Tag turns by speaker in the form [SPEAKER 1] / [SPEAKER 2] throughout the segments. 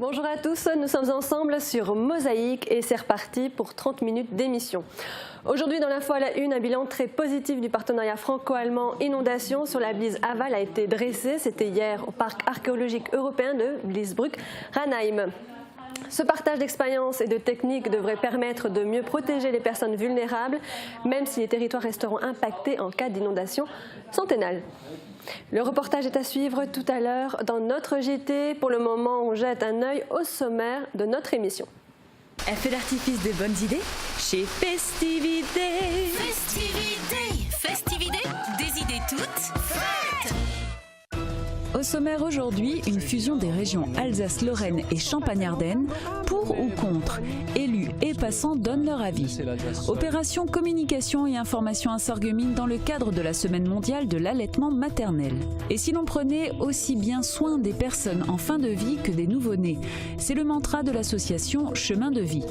[SPEAKER 1] Bonjour à tous, nous sommes ensemble sur Mosaïque et c'est reparti pour 30 minutes d'émission. Aujourd'hui dans l'info à la une, un bilan très positif du partenariat franco-allemand Inondation sur la Blise Aval a été dressé. C'était hier au parc archéologique européen de Bliesbruck-Ranheim. Ce partage d'expériences et de techniques devrait permettre de mieux protéger les personnes vulnérables, même si les territoires resteront impactés en cas d'inondation centennale. Le reportage est à suivre tout à l'heure dans notre JT. Pour le moment, on jette un œil au sommaire de notre émission.
[SPEAKER 2] Un feu d'artifice de bonnes idées chez Festivité.
[SPEAKER 3] Festivité, des idées toutes faites.
[SPEAKER 2] Au sommaire aujourd'hui, une fusion des régions Alsace-Lorraine et Champagne-Ardenne. Pour ou contre, élus et passants donnent leur avis. Opération communication et information à Sarreguemines dans le cadre de la Semaine mondiale de l'allaitement maternel. Et si l'on prenait aussi bien soin des personnes en fin de vie que des nouveau-nés, c'est le mantra de l'association Chemin de Vie.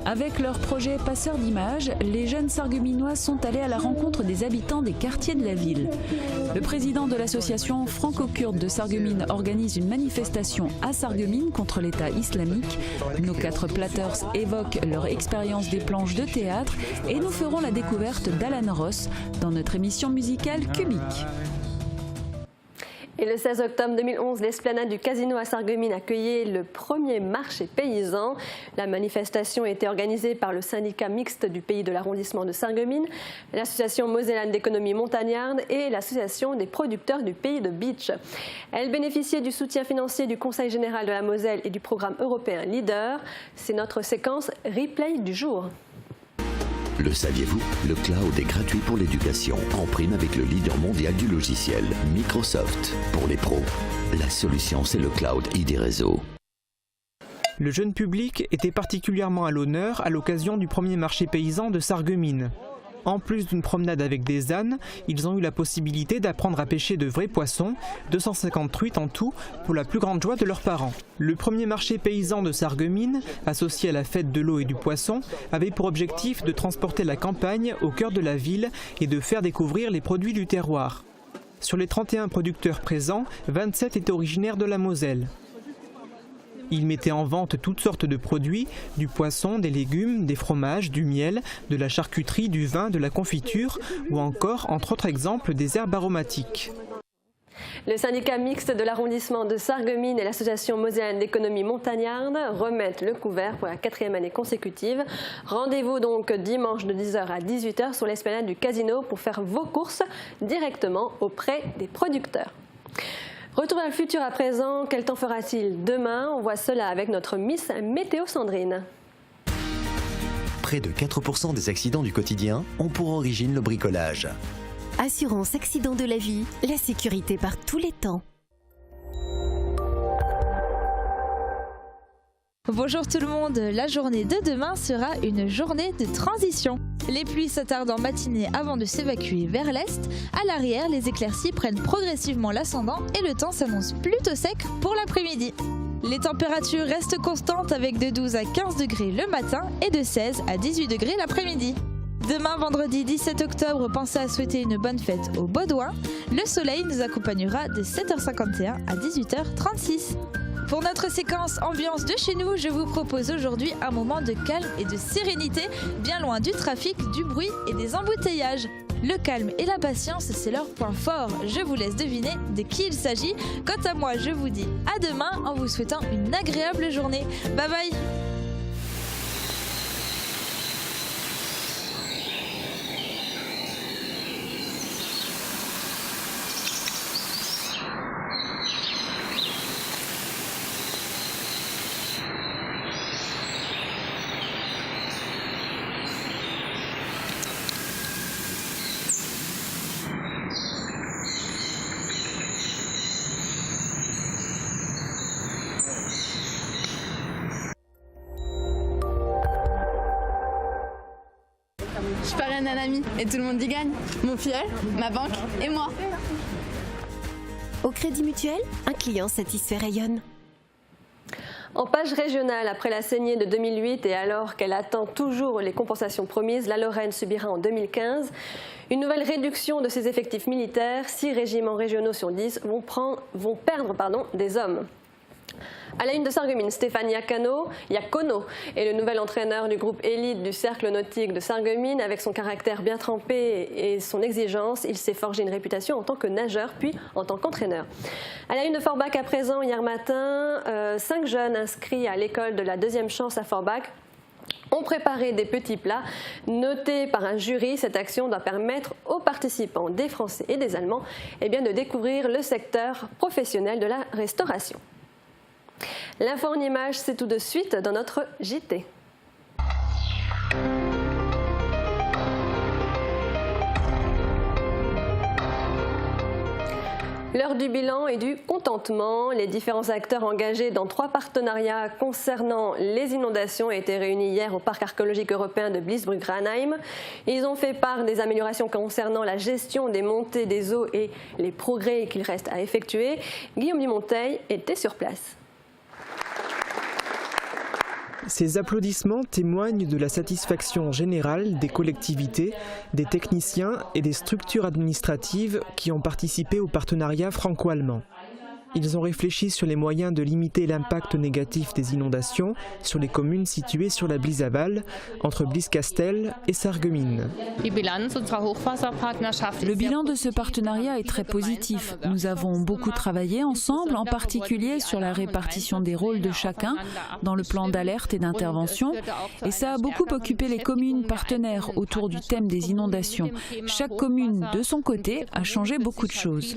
[SPEAKER 2] Avec leur projet Passeurs d'images, les jeunes Sarregueminois sont allés à la rencontre des habitants des quartiers de la ville. Le président de l'association franco-kurde de Sarreguemines organise une manifestation à Sarreguemines contre l'État islamique. Nos 4 platters évoquent leur expérience des planches de théâtre et nous ferons la découverte d'Alan Ross dans notre émission musicale Cubique.
[SPEAKER 1] Et le 16 octobre 2011, l'esplanade du Casino à Sarreguemines accueillait le premier marché paysan. La manifestation était organisée par le syndicat mixte du pays de l'arrondissement de Sarreguemines, l'association mosellane d'économie montagnarde et l'association des producteurs du pays de Bitche. Elle bénéficiait du soutien financier du Conseil général de la Moselle et du programme européen Leader. C'est notre séquence replay du jour.
[SPEAKER 4] Le saviez-vous? Le cloud est gratuit pour l'éducation, en prime avec le leader mondial du logiciel, Microsoft. Pour les pros, la solution c'est le cloud ID Réseau.
[SPEAKER 5] Le jeune public était particulièrement à l'honneur à l'occasion du premier marché paysan de Sarreguemines. En plus d'une promenade avec des ânes, ils ont eu la possibilité d'apprendre à pêcher de vrais poissons, 250 truites en tout, pour la plus grande joie de leurs parents. Le premier marché paysan de Sarreguemines, associé à la fête de l'eau et du poisson, avait pour objectif de transporter la campagne au cœur de la ville et de faire découvrir les produits du terroir. Sur les 31 producteurs présents, 27 étaient originaires de la Moselle. Ils mettaient en vente toutes sortes de produits, du poisson, des légumes, des fromages, du miel, de la charcuterie, du vin, de la confiture ou encore, entre autres exemples, des herbes aromatiques.
[SPEAKER 1] Le syndicat mixte de l'arrondissement de Sarreguemines et l'association mosellane d'économie montagnarde remettent le couvert pour la 4e année consécutive. Rendez-vous donc dimanche de 10h à 18h sur l'esplanade du Casino pour faire vos courses directement auprès des producteurs. Retour vers le futur à présent, quel temps fera-t-il demain? On voit cela avec notre Miss Météo Sandrine.
[SPEAKER 4] Près de 4% des accidents du quotidien ont pour origine le bricolage.
[SPEAKER 6] Assurance accident de la vie, la sécurité par tous les temps.
[SPEAKER 7] Bonjour tout le monde, la journée de demain sera une journée de transition. Les pluies s'attardent en matinée avant de s'évacuer vers l'est. À l'arrière, les éclaircies prennent progressivement l'ascendant et le temps s'annonce plutôt sec pour l'après-midi. Les températures restent constantes avec de 12 à 15 degrés le matin et de 16 à 18 degrés l'après-midi. Demain, vendredi 17 octobre, pensez à souhaiter une bonne fête aux Baudouins. Le soleil nous accompagnera de 7h51 à 18h36. Pour notre séquence ambiance de chez nous, je vous propose aujourd'hui un moment de calme et de sérénité, bien loin du trafic, du bruit et des embouteillages. Le calme et la patience, c'est leur point fort. Je vous laisse deviner de qui il s'agit. Quant à moi, je vous dis à demain en vous souhaitant une agréable journée. Bye bye!
[SPEAKER 8] Je parraine un ami et tout le monde y gagne. Mon filleul, ma banque et moi.
[SPEAKER 6] Au Crédit Mutuel, un client satisfait rayonne.
[SPEAKER 1] En page régionale, après la saignée de 2008 et alors qu'elle attend toujours les compensations promises, la Lorraine subira en 2015 une nouvelle réduction de ses effectifs militaires. 6 régiments régionaux sur 10 vont perdre des hommes. À la une de Sarreguemines, Stéphane Iacono est le nouvel entraîneur du groupe élite du cercle nautique de Sarreguemines. Avec son caractère bien trempé et son exigence, il s'est forgé une réputation en tant que nageur puis en tant qu'entraîneur. À la une de Forbach à présent, hier matin, 5 jeunes inscrits à l'école de la deuxième chance à Forbach ont préparé des petits plats notés par un jury. Cette action doit permettre aux participants, des Français et des Allemands, de découvrir le secteur professionnel de la restauration. L'info en images, c'est tout de suite dans notre JT. L'heure du bilan et du contentement. Les différents acteurs engagés dans 3 partenariats concernant les inondations étaient réunis hier au parc archéologique européen de Bliesbrück-Ranheim. Ils ont fait part des améliorations concernant la gestion des montées des eaux et les progrès qu'il reste à effectuer. Guillaume Dumonteil était sur place.
[SPEAKER 5] Ces applaudissements témoignent de la satisfaction générale des collectivités, des techniciens et des structures administratives qui ont participé au partenariat franco-allemand. Ils ont réfléchi sur les moyens de limiter l'impact négatif des inondations sur les communes situées sur la Blizaval, entre Blieskastel et Sarreguemines.
[SPEAKER 2] Le bilan de ce partenariat est très positif. Nous avons beaucoup travaillé ensemble, en particulier sur la répartition des rôles de chacun dans le plan d'alerte et d'intervention. Et ça a beaucoup occupé les communes partenaires autour du thème des inondations. Chaque commune, de son côté, a changé beaucoup de choses.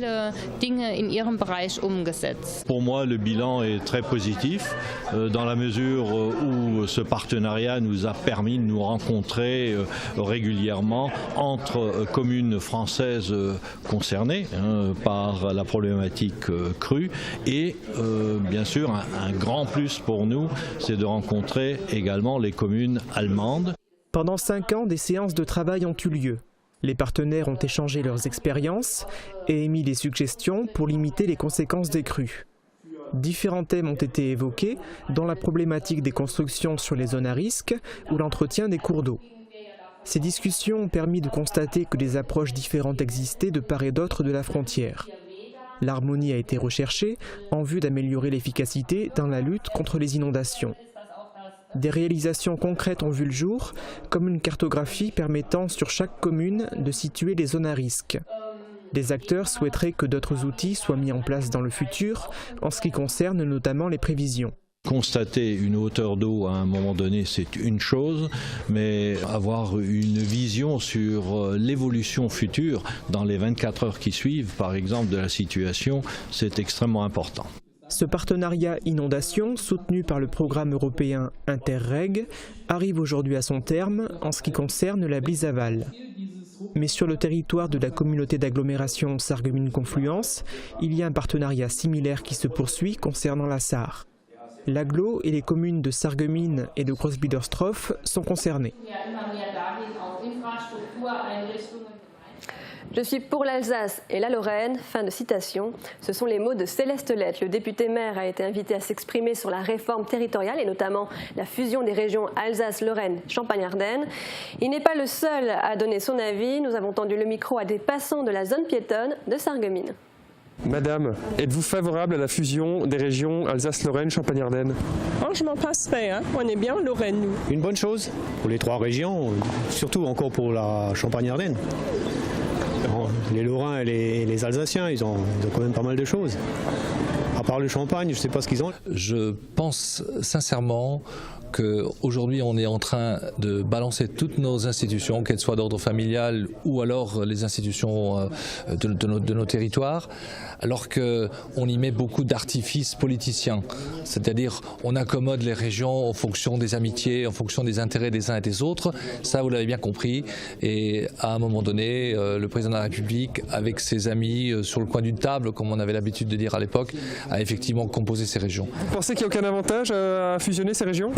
[SPEAKER 9] Pour moi, le bilan est très positif dans la mesure où ce partenariat nous a permis de nous rencontrer régulièrement entre communes françaises concernées par la problématique crue et bien sûr un grand plus pour nous, c'est de rencontrer également les communes allemandes.
[SPEAKER 5] Pendant 5 ans, des séances de travail ont eu lieu. Les partenaires ont échangé leurs expériences et émis des suggestions pour limiter les conséquences des crues. Différents thèmes ont été évoqués, dont la problématique des constructions sur les zones à risque ou l'entretien des cours d'eau. Ces discussions ont permis de constater que des approches différentes existaient de part et d'autre de la frontière. L'harmonie a été recherchée en vue d'améliorer l'efficacité dans la lutte contre les inondations. Des réalisations concrètes ont vu le jour, comme une cartographie permettant sur chaque commune de situer les zones à risque. Des acteurs souhaiteraient que d'autres outils soient mis en place dans le futur, en ce qui concerne notamment les prévisions.
[SPEAKER 9] Constater une hauteur d'eau à un moment donné, c'est une chose, mais avoir une vision sur l'évolution future dans les 24 heures qui suivent, par exemple, de la situation, c'est extrêmement important.
[SPEAKER 5] Ce partenariat inondation, soutenu par le programme européen Interreg, arrive aujourd'hui à son terme en ce qui concerne la Blizaval. Mais sur le territoire de la communauté d'agglomération Sarreguemines-Confluence, il y a un partenariat similaire qui se poursuit concernant la Sarre. L'agglo et les communes de Sarreguemines et de Großbiedersdorf sont concernées.
[SPEAKER 1] Je suis pour l'Alsace et la Lorraine, fin de citation. Ce sont les mots de Céleste Lett. Le député maire a été invité à s'exprimer sur la réforme territoriale et notamment la fusion des régions Alsace, Lorraine, Champagne-Ardenne. Il n'est pas le seul à donner son avis. Nous avons tendu le micro à des passants de la zone piétonne de Sarreguemines.
[SPEAKER 10] Madame, êtes-vous favorable à la fusion des régions Alsace-Lorraine, Champagne-Ardenne?
[SPEAKER 11] Oh, je m'en passerai, on est bien en Lorraine, nous.
[SPEAKER 12] Une bonne chose pour les 3 régions, surtout encore pour la Champagne-Ardenne. Les Lorrains et les Alsaciens, ils ont quand même pas mal de choses. À part le champagne, je ne sais pas ce qu'ils ont.
[SPEAKER 13] Je pense sincèrement qu'aujourd'hui on est en train de balancer toutes nos institutions, qu'elles soient d'ordre familial ou alors les institutions de nos territoires, alors qu'on y met beaucoup d'artifices politiciens. C'est-à-dire on accommode les régions en fonction des amitiés, en fonction des intérêts des uns et des autres. Ça, vous l'avez bien compris. Et à un moment donné, le président de la République, avec ses amis sur le coin d'une table, comme on avait l'habitude de dire à l'époque, a effectivement composé ces régions.
[SPEAKER 10] Vous pensez qu'il n'y a aucun avantage à fusionner ces régions ?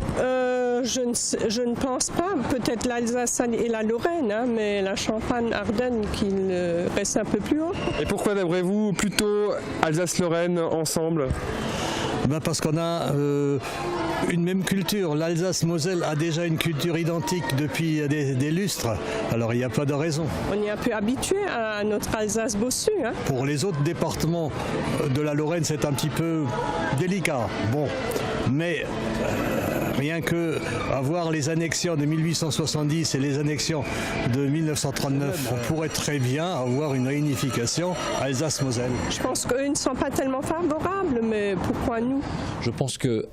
[SPEAKER 11] Je ne pense pas, peut-être l'Alsace et la Lorraine, mais la Champagne-Ardenne qu'il reste un peu plus haut.
[SPEAKER 10] Et pourquoi d'après vous plutôt Alsace-Lorraine ensemble ?
[SPEAKER 14] Parce qu'on a une même culture. L'Alsace-Moselle a déjà une culture identique depuis des lustres, alors il n'y a pas de raison.
[SPEAKER 11] On est un peu habitué à notre Alsace bossue. Hein.
[SPEAKER 14] Pour les autres départements de la Lorraine, c'est un petit peu délicat. Bon, mais rien que avoir les annexions de 1870 et les annexions de 1939, on pourrait très bien avoir une réunification Alsace-Moselle.
[SPEAKER 11] Je pense qu'eux ne sont pas tellement favorables, mais pourquoi nous?
[SPEAKER 13] Je pense que,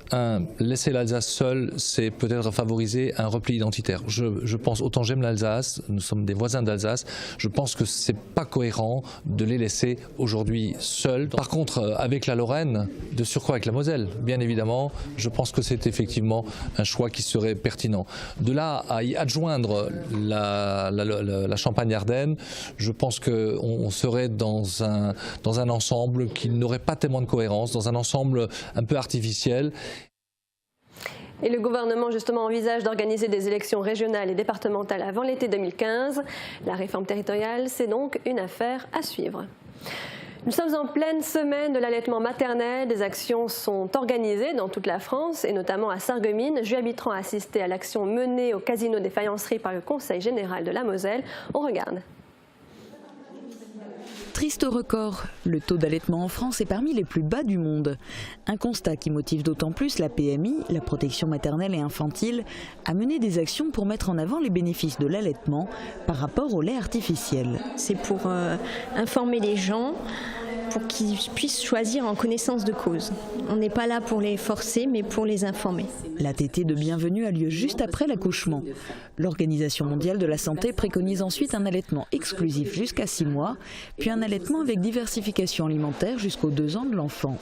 [SPEAKER 13] laisser l'Alsace seule, c'est peut-être favoriser un repli identitaire. Je pense, autant j'aime l'Alsace, nous sommes des voisins d'Alsace, je pense que c'est pas cohérent de les laisser aujourd'hui seuls. Par contre, avec la Lorraine, de surcroît avec la Moselle, bien évidemment, je pense que c'est effectivement un choix qui serait pertinent. De là à y adjoindre la Champagne-Ardenne, je pense qu'on serait dans un ensemble qui n'aurait pas tellement de cohérence, dans un ensemble un peu artificiel.
[SPEAKER 1] Et le gouvernement justement envisage d'organiser des élections régionales et départementales avant l'été 2015. La réforme territoriale, c'est donc une affaire à suivre. Nous sommes en pleine semaine de l'allaitement maternel. Des actions sont organisées dans toute la France et notamment à Sarreguemines. Julia Bitran a assisté à l'action menée au casino des Faïenceries par le Conseil général de la Moselle. On regarde.
[SPEAKER 2] Triste record, le taux d'allaitement en France est parmi les plus bas du monde. Un constat qui motive d'autant plus la PMI, la protection maternelle et infantile, à mener des actions pour mettre en avant les bénéfices de l'allaitement par rapport au lait artificiel.
[SPEAKER 15] C'est pour informer les gens, pour qu'ils puissent choisir en connaissance de cause. On n'est pas là pour les forcer, mais pour les informer.
[SPEAKER 2] La tétée de bienvenue a lieu juste après l'accouchement. L'Organisation mondiale de la santé préconise ensuite un allaitement exclusif jusqu'à 6 mois, puis un allaitement avec diversification alimentaire jusqu'aux 2 ans de l'enfant.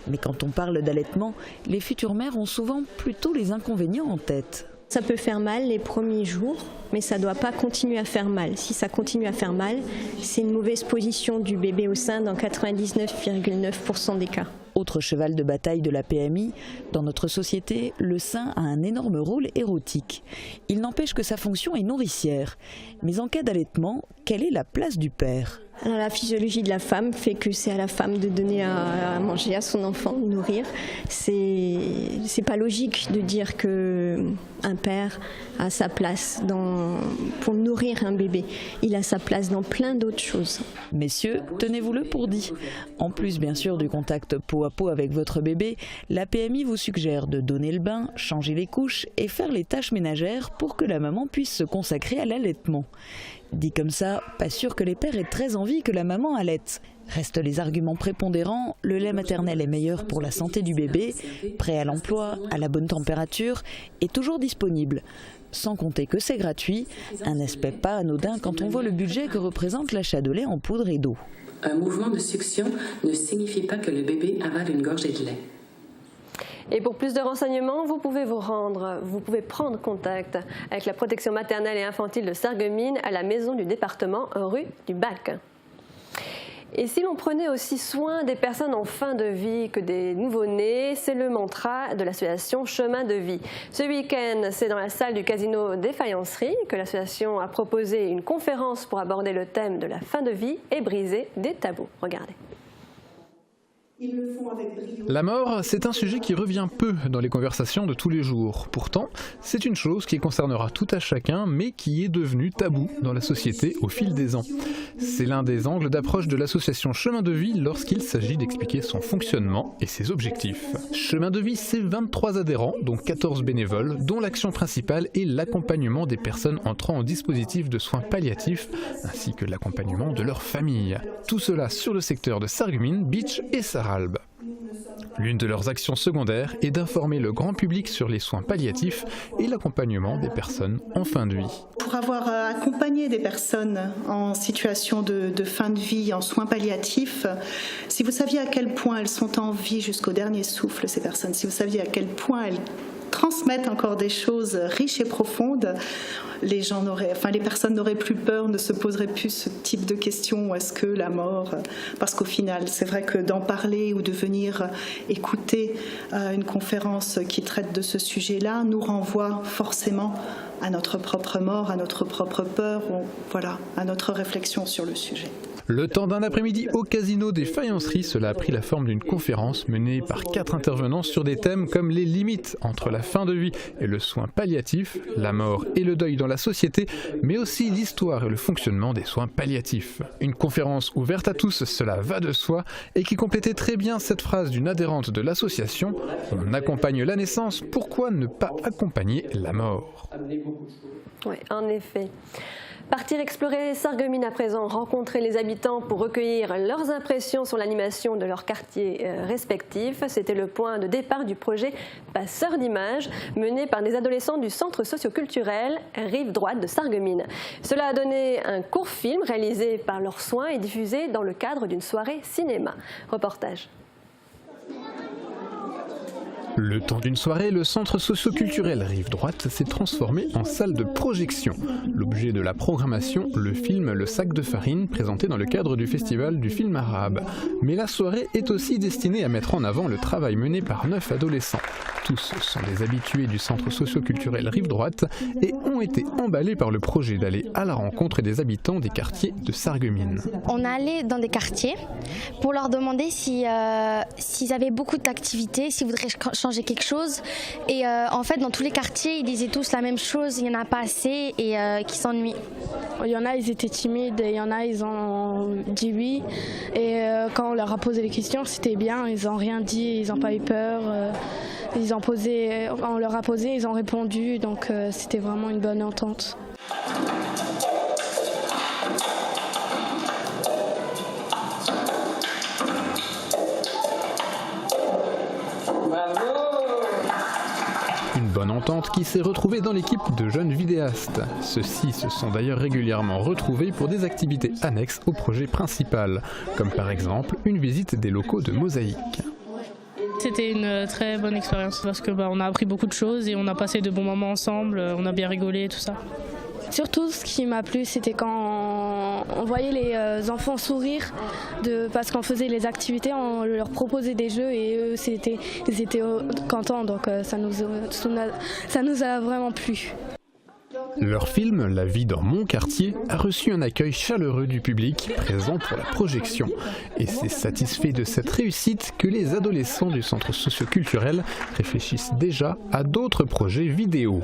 [SPEAKER 2] Mais quand on parle d'allaitement, les futures mères ont souvent plutôt les inconvénients en tête.
[SPEAKER 15] Ça peut faire mal les premiers jours, mais ça ne doit pas continuer à faire mal. Si ça continue à faire mal, c'est une mauvaise position du bébé au sein dans 99,9% des cas.
[SPEAKER 2] Autre cheval de bataille de la PMI, dans notre société, le sein a un énorme rôle érotique. Il n'empêche que sa fonction est nourricière. Mais en cas d'allaitement, quelle est la place du père ?
[SPEAKER 15] Alors, la physiologie de la femme fait que c'est à la femme de donner à manger à son enfant, de nourrir. C'est pas logique de dire qu'un père a sa place pour nourrir un bébé. Il a sa place dans plein d'autres choses.
[SPEAKER 2] Messieurs, tenez-vous-le pour dit. En plus bien sûr du contact peau à peau avec votre bébé, la PMI vous suggère de donner le bain, changer les couches et faire les tâches ménagères pour que la maman puisse se consacrer à l'allaitement. Dit comme ça, pas sûr que les pères aient très envie que la maman allaite. Restent les arguments prépondérants, le lait maternel est meilleur pour la santé du bébé, prêt à l'emploi, à la bonne température et toujours disponible. Sans compter que c'est gratuit, un aspect pas anodin quand on voit le budget que représente l'achat de lait en poudre et d'eau.
[SPEAKER 16] Un mouvement de succion ne signifie pas que le bébé avale une gorgée de lait.
[SPEAKER 1] Et pour plus de renseignements, vous pouvez prendre contact avec la protection maternelle et infantile de Sarreguemines à la maison du département rue du Bac. Et si l'on prenait aussi soin des personnes en fin de vie que des nouveau-nés, c'est le mantra de l'association Chemin de Vie. Ce week-end, c'est dans la salle du casino des Faïenceries que l'association a proposé une conférence pour aborder le thème de la fin de vie et briser des tabous. Regardez.
[SPEAKER 17] La mort, c'est un sujet qui revient peu dans les conversations de tous les jours. Pourtant, c'est une chose qui concernera tout à chacun, mais qui est devenue tabou dans la société au fil des ans. C'est l'un des angles d'approche de l'association Chemin de Vie lorsqu'il s'agit d'expliquer son fonctionnement et ses objectifs. Chemin de Vie, c'est 23 adhérents, dont 14 bénévoles, dont l'action principale est l'accompagnement des personnes entrant en dispositif de soins palliatifs, ainsi que l'accompagnement de leur famille. Tout cela sur le secteur de Sarreguemines, Bitche et Sarralbe. L'une de leurs actions secondaires est d'informer le grand public sur les soins palliatifs et l'accompagnement des personnes en fin de vie.
[SPEAKER 18] Pour avoir accompagné des personnes en situation de fin de vie, en soins palliatifs, si vous saviez à quel point elles sont en vie jusqu'au dernier souffle, ces personnes, si vous saviez à quel point elles transmettent encore des choses riches et profondes, les personnes n'auraient plus peur, ne se poseraient plus ce type de questions. Est-ce que la mort, parce qu'au final, c'est vrai que d'en parler ou de venir écouter une conférence qui traite de ce sujet-là nous renvoie forcément à notre propre mort, à notre propre peur, voilà, à notre réflexion sur le sujet.
[SPEAKER 17] Le temps d'un après-midi au casino des Faïenceries, cela a pris la forme d'une conférence menée par 4 intervenants sur des thèmes comme les limites entre la fin de vie et le soin palliatif, la mort et le deuil dans la société, mais aussi l'histoire et le fonctionnement des soins palliatifs. Une conférence ouverte à tous, cela va de soi, et qui complétait très bien cette phrase d'une adhérente de l'association « On accompagne la naissance, pourquoi ne pas accompagner la mort ?»
[SPEAKER 1] Oui, en effet. Partir explorer Sarreguemines à présent, rencontrer les habitants pour recueillir leurs impressions sur l'animation de leurs quartiers respectifs. C'était le point de départ du projet Passeurs d'images, mené par des adolescents du centre socio-culturel Rive Droite de Sarreguemines. Cela a donné un court film réalisé par leurs soins et diffusé dans le cadre d'une soirée cinéma. Reportage.
[SPEAKER 17] Le temps d'une soirée, le centre socio-culturel Rive Droite s'est transformé en salle de projection. L'objet de la programmation, le film Le Sac de Farine, présenté dans le cadre du festival du film arabe. Mais la soirée est aussi destinée à mettre en avant le travail mené par 9 adolescents. Tous sont des habitués du centre socio-culturel Rive Droite et ont été emballés par le projet d'aller à la rencontre des habitants des quartiers de Sarreguemines.
[SPEAKER 19] On est allé dans des quartiers pour leur demander s'ils avaient beaucoup d'activités, s'ils voudraient changer quelque chose. Et en fait, dans tous les quartiers, ils disaient tous la même chose, il n'y en a pas assez et qui s'ennuient.
[SPEAKER 20] Il y en a, ils étaient timides, et il y en a, ils ont dit oui. Et quand on leur a posé les questions, c'était bien, ils n'ont rien dit, ils n'ont pas eu peur. On leur a posé, ils ont répondu, donc c'était vraiment une bonne entente.
[SPEAKER 17] Une bonne entente qui s'est retrouvée dans l'équipe de jeunes vidéastes. Ceux-ci se sont d'ailleurs régulièrement retrouvés pour des activités annexes au projet principal, comme par exemple une visite des locaux de Mosaïque.
[SPEAKER 21] C'était une très bonne expérience parce que on a appris beaucoup de choses et on a passé de bons moments ensemble, on a bien rigolé et tout ça.
[SPEAKER 20] Surtout, ce qui m'a plu, c'était quand on voyait les enfants sourire parce qu'on faisait les activités, on leur proposait des jeux et eux, ils étaient contents, donc ça nous a vraiment plu.
[SPEAKER 17] Leur film, La vie dans mon quartier, a reçu un accueil chaleureux du public présent pour la projection. Et c'est satisfait de cette réussite que les adolescents du centre socio-culturel réfléchissent déjà à d'autres projets vidéo.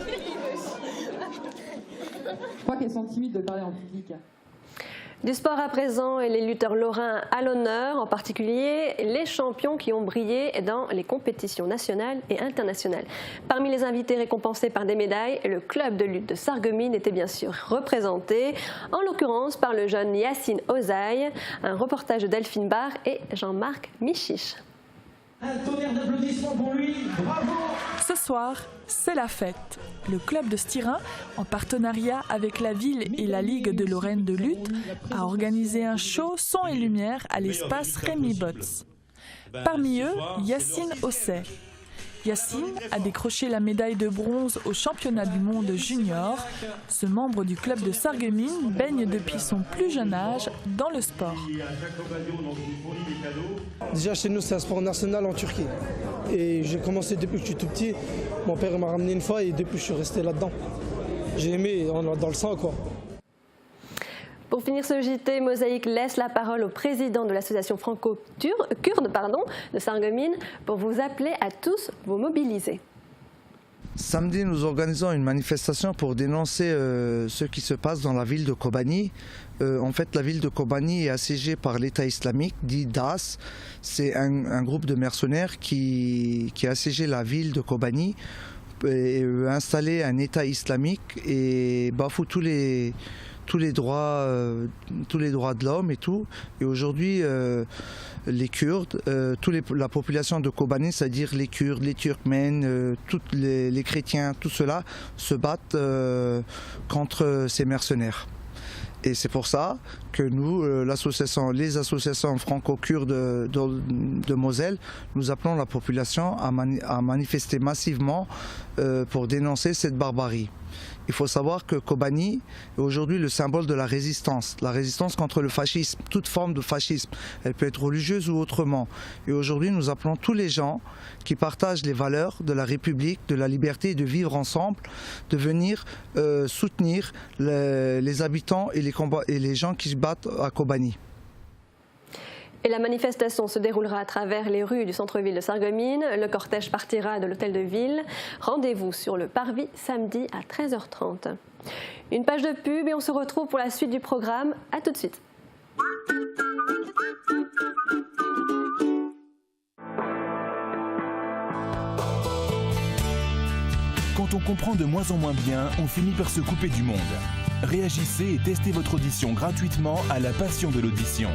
[SPEAKER 22] Je crois qu'elles sont timides de parler en public.
[SPEAKER 1] Du sport à présent et les lutteurs lorrains à l'honneur, en particulier les champions qui ont brillé dans les compétitions nationales et internationales. Parmi les invités récompensés par des médailles, le club de lutte de Sarreguemines était bien sûr représenté, en l'occurrence par le jeune Yacine Ozaï, un reportage de Delphine Barre et Jean-Marc Michiche.
[SPEAKER 23] Un tonnerre d'applaudissements pour lui, bravo!
[SPEAKER 24] Ce soir, c'est la fête. Le club de Styrin, en partenariat avec la ville et la Ligue de Lorraine de lutte, a organisé un show son et lumière à l'espace Rémi Botz. Parmi eux, Yacine Ozaï. Yacine a décroché la médaille de bronze au championnat du monde junior. Ce membre du club de Sarreguemines baigne depuis son plus jeune âge dans le sport.
[SPEAKER 25] Déjà chez nous c'est un sport national en Turquie et j'ai commencé depuis que je suis tout petit. Mon père m'a ramené une fois et depuis je suis resté là-dedans. J'ai aimé, dans le sang quoi.
[SPEAKER 1] Pour finir ce JT, Mosaïque laisse la parole au président de l'association franco-kurde de Sarreguemines pour vous appeler à tous vous mobiliser.
[SPEAKER 26] Samedi, nous organisons une manifestation pour dénoncer ce qui se passe dans la ville de Kobani. En fait, la ville de Kobani est assiégée par l'État islamique, dit Daesh. C'est un groupe de mercenaires qui a assiégé la ville de Kobani et installé un État islamique et bafoue tous les droits de l'homme et tout. Et aujourd'hui, les Kurdes, la population de Kobani, c'est-à-dire les Kurdes, les Turkmènes, les chrétiens, tout cela se battent contre ces mercenaires. Et c'est pour ça que nous, les associations franco-kurdes de Moselle, nous appelons la population à manifester massivement pour dénoncer cette barbarie. Il faut savoir que Kobani est aujourd'hui le symbole de la résistance contre le fascisme, toute forme de fascisme. Elle peut être religieuse ou autrement. Et aujourd'hui, nous appelons tous les gens qui partagent les valeurs de la République, de la liberté et de vivre ensemble, de venir soutenir les habitants et les gens qui se battent à Kobani.
[SPEAKER 1] Et la manifestation se déroulera à travers les rues du centre-ville de Sarreguemines. Le cortège partira de l'hôtel de ville. Rendez-vous sur le parvis samedi à 13h30. Une page de pub et on se retrouve pour la suite du programme. A tout de suite.
[SPEAKER 3] Quand on comprend de moins en moins bien, on finit par se couper du monde. Réagissez et testez votre audition gratuitement à la Passion de l'audition.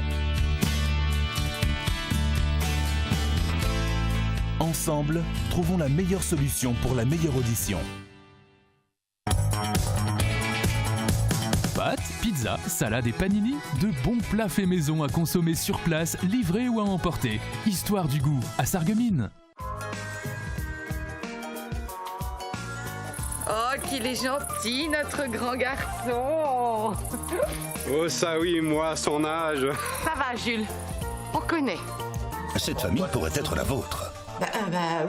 [SPEAKER 3] Ensemble, trouvons la meilleure solution pour la meilleure audition.
[SPEAKER 4] Pâtes, pizza, salade et panini, de bons plats faits maison à consommer sur place, livrés ou à emporter. Histoire du goût à Sarreguemines.
[SPEAKER 6] Oh, qu'il est gentil, notre grand garçon.
[SPEAKER 7] Oh ça oui, moi, à son âge.
[SPEAKER 6] Ça va, Jules, on connaît.
[SPEAKER 8] Cette famille pourrait être la vôtre.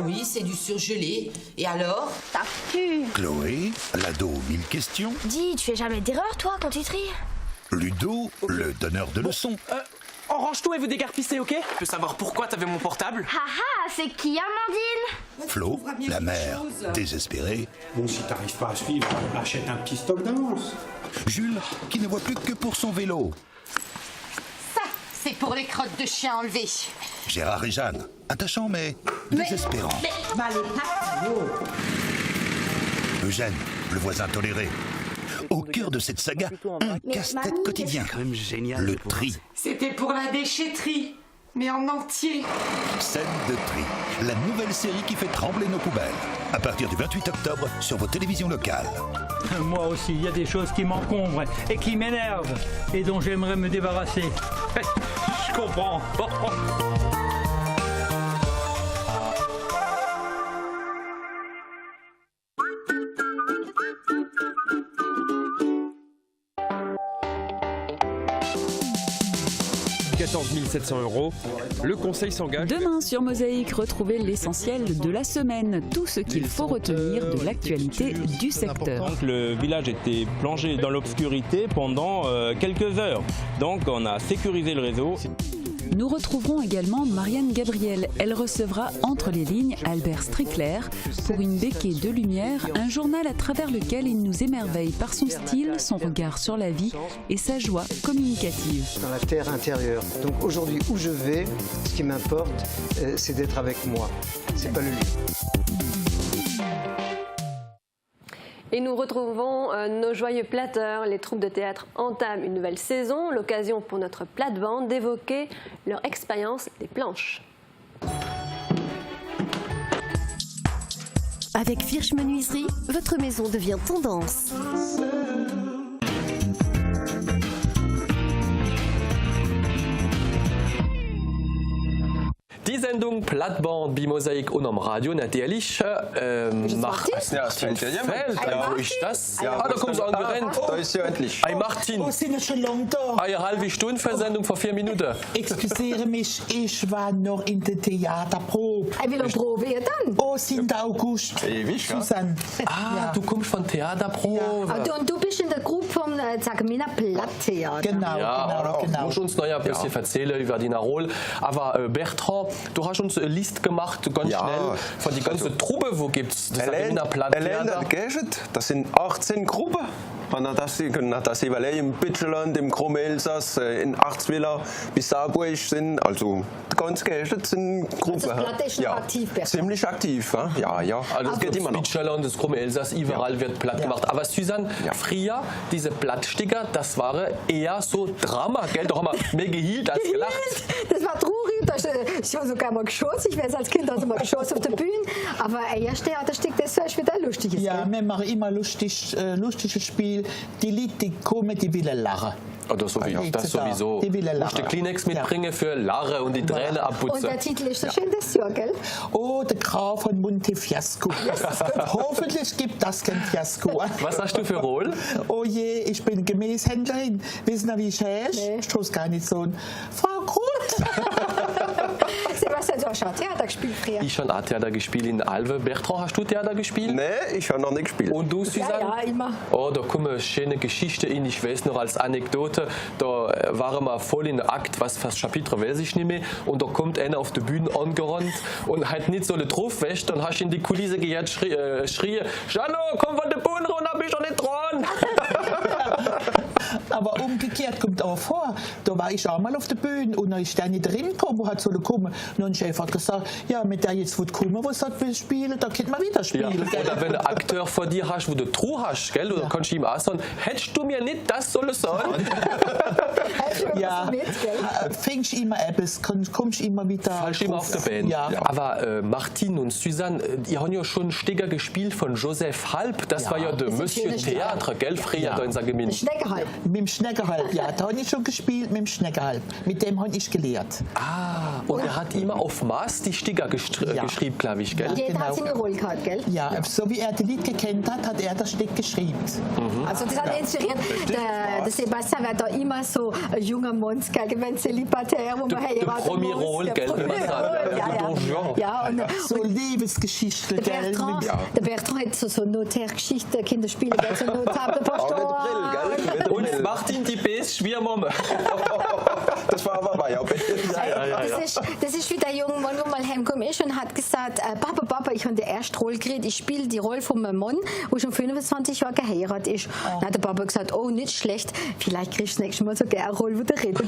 [SPEAKER 9] Oui, c'est du surgelé. Et alors?
[SPEAKER 6] T'as pu.
[SPEAKER 8] Chloé, l'ado aux 1000 questions.
[SPEAKER 19] Dis, tu fais jamais d'erreur, toi, quand tu tries?
[SPEAKER 8] Ludo, le donneur de leçons.
[SPEAKER 27] On range tout et vous dégarpissez, ok? Je peux savoir pourquoi t'avais mon portable?
[SPEAKER 19] Haha, c'est qui, Amandine?
[SPEAKER 8] Flo, la mère, désespérée.
[SPEAKER 7] Bon, si t'arrives pas à suivre, achète un petit stock d'avance.
[SPEAKER 8] Jules, qui ne voit plus que pour son vélo.
[SPEAKER 6] Ça, c'est pour les crottes de chien enlevées.
[SPEAKER 8] Gérard et Jeanne, attachants mais désespérants. Eugène, le voisin toléré. Au cœur de cette saga, un casse-tête quotidien. Le tri.
[SPEAKER 6] C'était pour la déchetterie, mais en entier.
[SPEAKER 8] Scène de tri, la nouvelle série qui fait trembler nos poubelles. À partir du 28 octobre sur vos télévisions locales.
[SPEAKER 23] Moi aussi, il y a des choses qui m'encombrent et qui m'énervent et dont j'aimerais me débarrasser. Je comprends.
[SPEAKER 10] « 14 700 €, le Conseil s'engage.
[SPEAKER 2] Demain sur Mosaïque, retrouvez l'essentiel de la semaine, tout ce qu'il faut retenir de l'actualité du secteur.
[SPEAKER 28] Donc, le village était plongé dans l'obscurité pendant quelques heures. Donc on a sécurisé le réseau.
[SPEAKER 2] Nous retrouverons également Marianne Gabriel. Elle recevra entre les lignes Albert Strickler pour une béquille de lumière, un journal à travers lequel il nous émerveille par son style, son regard sur la vie et sa joie communicative.
[SPEAKER 29] Dans la terre intérieure. Donc aujourd'hui où je vais, ce qui m'importe, c'est d'être avec moi. C'est pas le lieu.
[SPEAKER 1] Et nous retrouvons nos joyeux plateurs. Les troupes de théâtre entament une nouvelle saison, l'occasion pour notre plate-bande d'évoquer leur expérience des planches.
[SPEAKER 30] Avec Firsch Menuiserie, votre maison devient tendance.
[SPEAKER 31] Die Sendung Plattband bei Mosaik und am Radio natürlich macht wo ist das? Da kommst du angerannt.
[SPEAKER 32] Da ist ja endlich.
[SPEAKER 31] Hey Martin.
[SPEAKER 32] Oh, sind schon lange da.
[SPEAKER 31] Eine halbe Stunde für Sendung vor 4 Minuten.
[SPEAKER 32] Excusez mich, ich war noch in der Theaterprobe.
[SPEAKER 19] Wie lange probe ihr dann?
[SPEAKER 32] Oh, sind August.
[SPEAKER 31] Ewig,
[SPEAKER 32] Susanne.
[SPEAKER 31] Ja. Du kommst von Theaterprobe.
[SPEAKER 19] Ja. Und du bist in der Gruppe vom Sarregueminer Platttheater.
[SPEAKER 31] Genau. Du musst uns noch ein bisschen erzählen über die Narol. Aber Bertrand, du hast uns eine Liste gemacht, ganz schnell, von die ganze Truppe, wo gibt es das Sarregueminer Platttheater?
[SPEAKER 32] Das sind 18 Gruppen. Das überlegen im Bütschland, im Krumm-Elsass, in Arzwiller bis Saarburg sind, also ganz Gäste sind Gruppen.
[SPEAKER 19] Also das Platt ist noch aktiv, Bertrand.
[SPEAKER 32] Ziemlich aktiv, ja.
[SPEAKER 31] Also
[SPEAKER 32] das geht immer noch.
[SPEAKER 31] Bütschland, das Krumm-Elsass, überall wird platt gemacht. Aber Susanne, früher, diese Plattsticker, das war eher so Drama, gell? Da haben wir mehr gehielt als gelacht.
[SPEAKER 19] Das war traurig. Ich habe sogar mal geschossen. Ich weiß, als Kind also mal geschossen auf der Bühne. Aber erst Theaterstück, das ist wieder lustiges.
[SPEAKER 32] Ja, wir machen immer lustige Spiele. Die Leute, die kommen, die wollen lachen.
[SPEAKER 31] Oh, das sowieso.
[SPEAKER 5] Die will lachen.
[SPEAKER 31] Musst du Kleenex mitbringen für Lachen und die Tränen abputzen.
[SPEAKER 11] Und der Titel ist so schön, das Jahr, gell?
[SPEAKER 5] Oh, der Graf von Montefiasco. Hoffentlich gibt das kein Fiasko.
[SPEAKER 31] Was hast du für Roll?
[SPEAKER 5] Oh je, ich bin Gemüsehändlerin. Wissen Sie, wie ich heiße? Nee. Ich trost gar nicht so ein Frau Grut.
[SPEAKER 11] Sebastian, du hast schon Theater gespielt früher.
[SPEAKER 31] Ich habe auch Theater gespielt in Alve. Bertrand, hast du Theater gespielt?
[SPEAKER 32] Nee, ich habe noch nicht gespielt.
[SPEAKER 31] Und du, Susanne?
[SPEAKER 11] Ja, immer.
[SPEAKER 31] Oh, da kommen eine schöne Geschichte in. Ich weiß noch als Anekdote, da waren wir voll in der Akt, was für Chapitre weiß ich nicht mehr. Und da kommt einer auf die Bühne angerannt und halt nicht so eine drauf wäscht. Dann hast du in die Kulisse gehört, schrie, Jano, komm von der Bühne runter, bist doch nicht dran.
[SPEAKER 5] Aber umgekehrt kommt auch vor, da war ich auch mal auf der Bühne und dann ist der nicht drin gekommen, wo hat so kommen. Und dann Chef hat gesagt, ja, mit der jetzt wird kommen, was hat wir spielen, da könnte man wieder spielen.
[SPEAKER 31] Ja. Oder wenn du einen Akteur vor dir hast, wo du True hast, gell, oder kannst du ihm auch sagen, hättest du mir nicht das sollen sagen?
[SPEAKER 5] Ja, fängst immer etwas, kommst immer wieder.
[SPEAKER 31] Fallst immer auf der Band.
[SPEAKER 5] Ja.
[SPEAKER 31] Aber Martin und Susanne, ihr habt ja schon Steiger gespielt von Joseph Halb, das war ja der Monsieur Theatre, gell, früher da in Sagemin.
[SPEAKER 11] Schneckerhalb.
[SPEAKER 5] Mit dem Schneckerhalb, ja, da habe ich schon gespielt, mit dem Schneckerhalb. Mit dem habe ich gelehrt.
[SPEAKER 31] Ah, und er hat immer auf Maß die Steiger geschrieben, glaube ich, gell?
[SPEAKER 11] Jeder
[SPEAKER 5] genau.
[SPEAKER 11] hat seine Rolle gehabt, gell?
[SPEAKER 5] Ja, so wie er die Lied gekannt hat, hat er das Stück geschrieben.
[SPEAKER 31] Mhm.
[SPEAKER 11] Also das hat inspiriert. Der Sebastian war da immer so ein junger Mann, gell, wenn Célibataire, wo man heiraten muss.
[SPEAKER 31] Premier Roll, gell, wie man sagt.
[SPEAKER 11] Ja, und
[SPEAKER 5] so Liebesgeschichte, gell?
[SPEAKER 11] Der Bertrand hat so Notärgeschichte, Kinderspiele, so Notar.
[SPEAKER 31] Und Martin die beste Schwiermomme.
[SPEAKER 32] Das war aber bei
[SPEAKER 11] Das ist wie der junge Mann, wo mal heimgekommen ist und hat gesagt, Papa, ich habe die erste Rolle gekriegt, ich spiele die Rolle von einem Mann, der schon 25 Jahre geheiratet ist. Dann hat der Papa gesagt, oh, nicht schlecht, vielleicht kriegst du das nächste Mal so eine Rolle, wo der redet.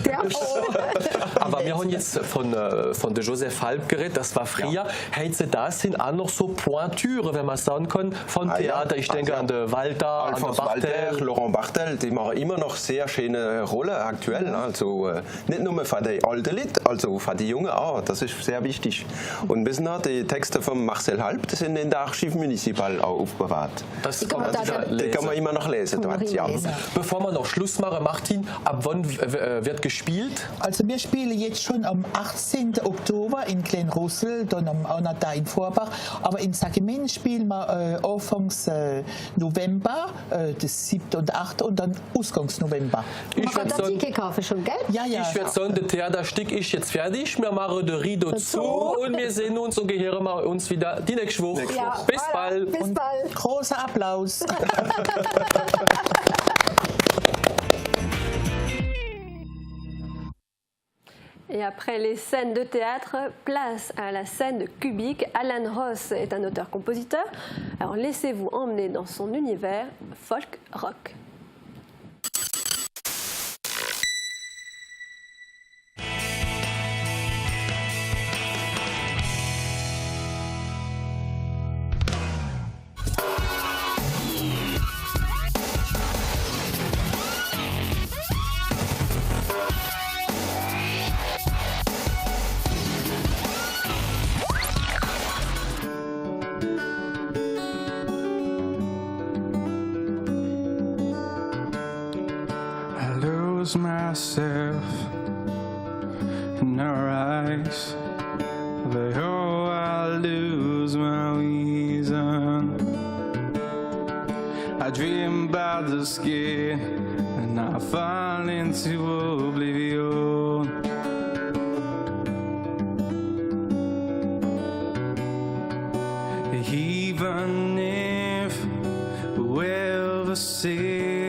[SPEAKER 31] Aber wir haben jetzt von der Joseph Halb geredet, das war früher. Ja. Heute das sind auch noch so Pointüre, wenn man sagen kann, von Theater. Ich denke an den Walter,
[SPEAKER 32] Alphonse Walter, Laurent Bartel, die machen immer noch sehr schöne Rollen aktuell. Also nicht nur für die alten Leute, also für die Jungen auch. Das ist sehr wichtig. Und wissen Sie, die Texte von Marcel Halb, die sind in der Archiv Municipal auch aufbewahrt.
[SPEAKER 31] Das kann
[SPEAKER 32] man immer noch lesen. Dort, ja.
[SPEAKER 31] Bevor wir noch Schluss machen, Martin, ab wann wird gespielt?
[SPEAKER 5] Also wir spielen jetzt schon am 18. Oktober in Kleinrussel, dann auch noch da in Vorbach. Aber in Sagemin spielen wir Anfangs November, das 7. und 8. und dann Ausgangs November.
[SPEAKER 11] Ich werde sagen, schon, gell?
[SPEAKER 5] Ja.
[SPEAKER 31] Ich werde sagen, das Theaterstück ist jetzt fertig. Wir machen den Rideau zu und wir sehen uns und gehören wir uns wieder die nächste Woche.
[SPEAKER 11] Ja,
[SPEAKER 31] bis bald.
[SPEAKER 11] Bis bald.
[SPEAKER 5] Großer Applaus.
[SPEAKER 1] Et après les scènes de théâtre, place à la scène cubique. Alan Ross est un auteur-compositeur. Alors laissez-vous emmener dans son univers folk-rock.
[SPEAKER 12] Myself in her eyes, but oh, I lose my reason. I dream about the skin and I fall into oblivion. Even if we'll ever see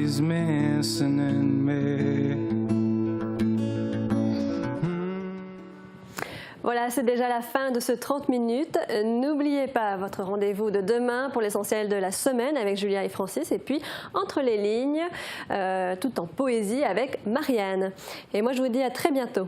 [SPEAKER 12] is missing in me.
[SPEAKER 1] Voilà, c'est déjà la fin de ce 30 minutes. N'oubliez pas votre rendez-vous de demain pour l'essentiel de la semaine avec Julia et Francis. Et puis, entre les lignes, tout en poésie avec Marianne. Et moi, je vous dis à très bientôt.